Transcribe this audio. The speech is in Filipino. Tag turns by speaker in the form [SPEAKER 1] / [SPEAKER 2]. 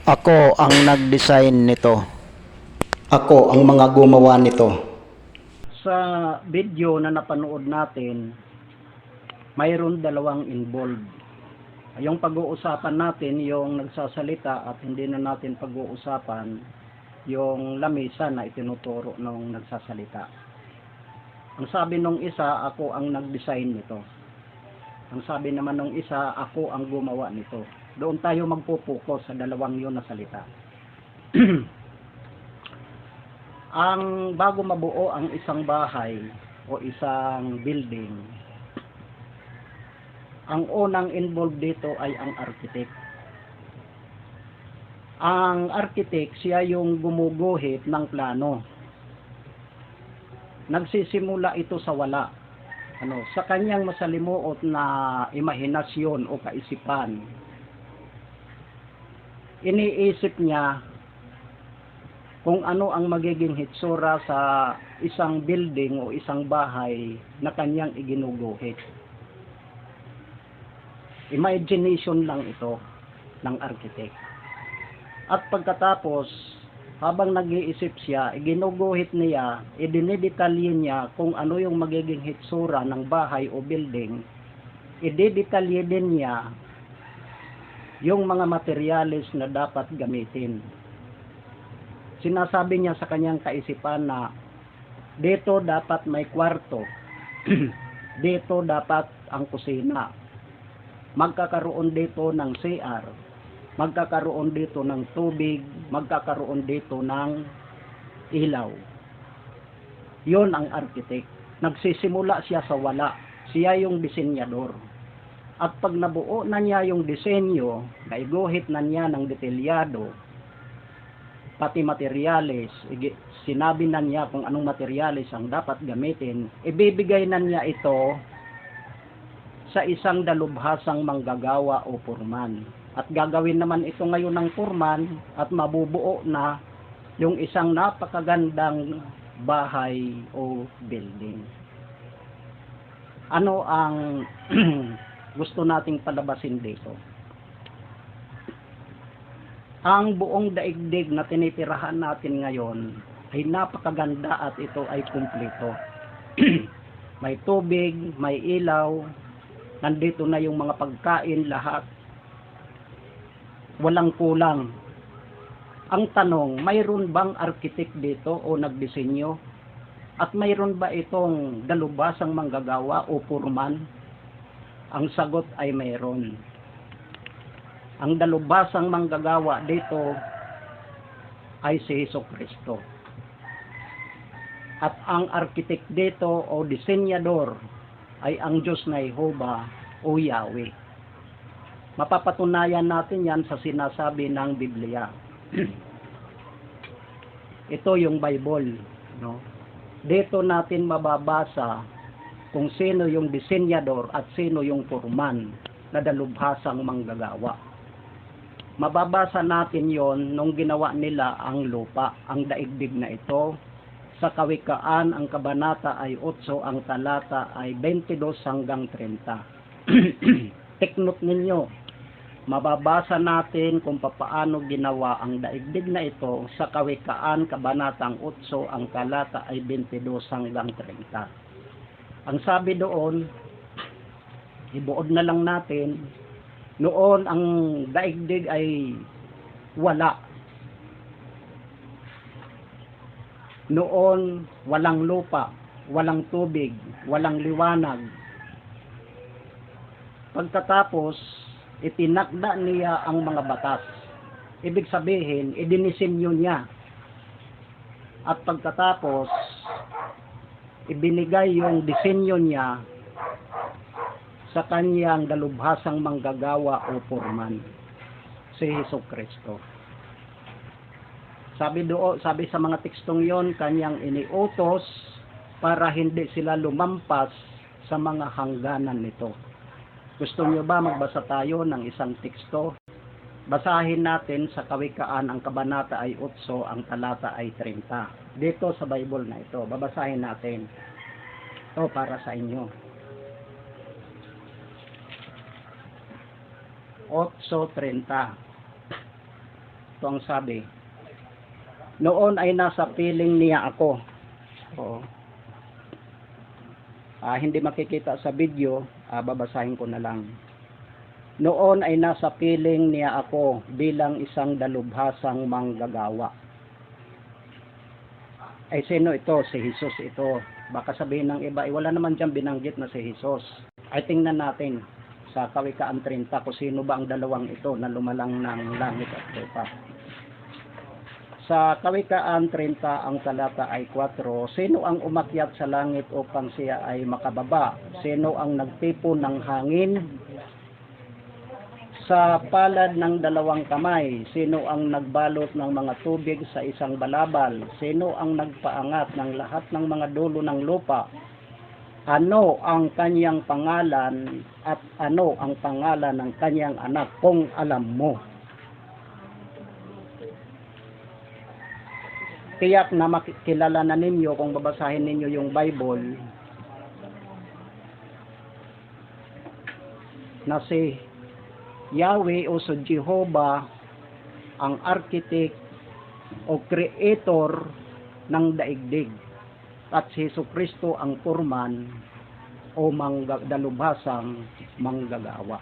[SPEAKER 1] Ako ang nag-design nito. Ako ang mga gumawa nito. Sa video na napanood natin, mayroon dalawang involved. Yung pag-uusapan natin, yung nagsasalita, at hindi na natin pag-uusapan yung lamesa na itinuturo ng nagsasalita. Ang sabi nung isa, ako ang nag-design nito. Ang sabi naman nung isa, ako ang gumawa nito. Doon tayo magpupuko sa dalawang yun na salita. Ang bago mabuo ang isang bahay o isang building, ang unang involved dito ay ang architect. Ang architect, siya yung gumuguhit ng plano. Nagsisimula ito sa wala. Sa kanyang masalimuot na imahinasyon o kaisipan, iniisip niya kung ano ang magiging hitsura sa isang building o isang bahay na kanyang iginuguhit. Imagination lang ito ng architect. At pagkatapos, habang nag-iisip siya, iginuguhit niya, idinidetalye niya kung ano yung magiging hitsura ng bahay o building. Ididetalye din niya yung mga materyales na dapat gamitin. Sinasabi niya sa kanyang kaisipan na dito dapat may kwarto, dito dapat ang kusina, magkakaroon dito ng CR, magkakaroon dito ng tubig, magkakaroon dito ng ilaw. Yon ang architect. Nagsisimula siya sa wala. Siya yung disenyador. At pag nabuo na niya yung disenyo, naiguhit na niya ng detalyado, pati materyales, sinabi na niya kung anong materyales ang dapat gamitin, ibibigay na niya ito sa isang dalubhasang manggagawa o purman. At gagawin naman ito ngayon ng purman at mabubuo na yung isang napakagandang bahay o building. Ano ang gusto nating palabasin dito? Ang buong daigdig na tinitirahan natin ngayon ay napakaganda at ito ay kumpleto. May tubig, may ilaw, nandito na yung mga pagkain, lahat. Walang kulang. Ang tanong, mayroon bang architect dito o nagdisenyo? At mayroon ba itong dalubhasang manggagawa o purman? Ang sagot ay mayroon. Ang dalubhasang manggagawa dito ay si Jesucristo. At ang architect dito o disenyador ay ang Diyos na Jehovah o Yahweh. Mapapatunayan natin yan sa sinasabi ng Biblia. Ito yung Bible, no? Dito natin mababasa kung sino yung disenyador at sino yung purman na dalubhasang manggagawa. Mababasa natin yon nung ginawa nila ang lupa, ang daigdig na ito. Sa Kawikaan, ang kabanata ay 8, ang talata ay 22 hanggang 30. Tiknot ninyo, mababasa natin kung paano ginawa ang daigdig na ito sa Kawikaan, kabanatang 8, ang talata ay 22 hanggang 30. Ang sabi doon, ibuod na lang natin, noon ang daigdig ay wala. Noon walang lupa, walang tubig, walang liwanag. Pagkatapos, itinakda niya ang mga batas. Ibig sabihin, idinisenyo niya. At pagkatapos, ibinigay yung disenyo niya sa kanyang dalubhasang manggagawa o purman, si Jesucristo. Sabi sa mga tekstong yon, kanyang iniutos para hindi sila lumampas sa mga hangganan nito. Gusto niyo ba magbasa tayo ng isang teksto? Basahin natin sa Kawikaan, ang kabanata ay 8, ang talata ay 30. Dito sa Bible na ito, babasahin natin. Ito para sa inyo. 8:30. Ito ang sabi. Noon ay nasa piling niya ako. Oo. Hindi makikita sa video, babasahin ko na lang. Noon ay nasa piling niya ako bilang isang dalubhasang manggagawa. Ay sino ito? Si Jesus ito. Baka sabihin ng iba, wala naman dyan binanggit na si Jesus. Ay tingnan natin sa Kawikaan 30 kung sino ba ang dalawang ito na lumalang ng langit at lupa. Sa Kawikaan 30 ang talata ay 4, sino ang umakyat sa langit upang siya ay makababa? Sino ang nagtipon ng hangin sa palad ng dalawang kamay? Sino ang nagbalot ng mga tubig sa isang balabal? Sino ang nagpaangat ng lahat ng mga dulo ng lupa? Ano ang kanyang pangalan at ano ang pangalan ng kanyang anak kung alam mo? Tiyak na makikilala na ninyo kung babasahin ninyo yung Bible na si Yahweh o si Jehovah ang architect o creator ng daigdig at si Jesucristo ang purman o dalubhasang manggagawa.